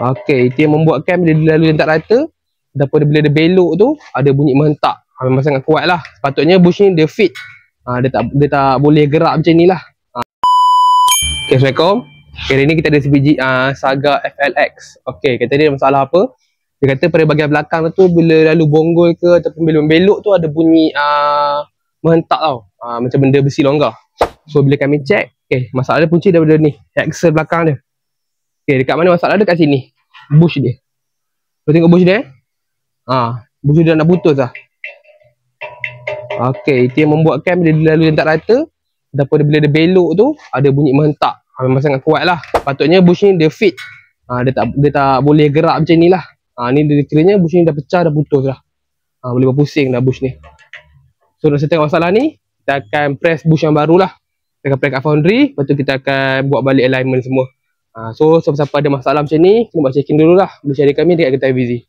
Okey, itu yang membuatkan bila dia lalu yang tak rata, ataupun bila dia belok tu ada bunyi menghentak. Memang sangat kuat lah. Sepatutnya bush ni dia fit. Dia tak boleh gerak macam ni lah. Okay, Assalamualaikum. Okay, hari ni kita ada sebiji Saga FLX. Okay, kata dia masalah apa? Dia kata pada bahagian belakang tu bila lalu bonggol ke ataupun bila belok tu ada bunyi menghentak tau. Macam benda besi longgar. So bila kami check, okay, masalah dia punca daripada ni, axle belakang dia. Okay, dekat mana masalah dia? Kat sini. Bush dia. Kau tengok bush dia? Bush dia nak putus lah. Okay, itu yang membuatkan bila dia lalu yang tak rata, ataupun bila dia belok tu ada bunyi menghentak. Memang sangat kuat lah. Patutnya bush ni dia fit. Dia tak boleh gerak macam ni lah. Ni dia kiranya bush ni dah pecah, dah putus lah. Boleh berpusing dah bush ni. So nak setengah masalah ni, kita akan press bush yang baru lah. Kita akan press kat foundry, lepas tu kita akan buat balik alignment semua. So siapa-siapa ada masalah macam ni, kena buat checking dulu lah. Boleh cari kami dekat Getai Vizi.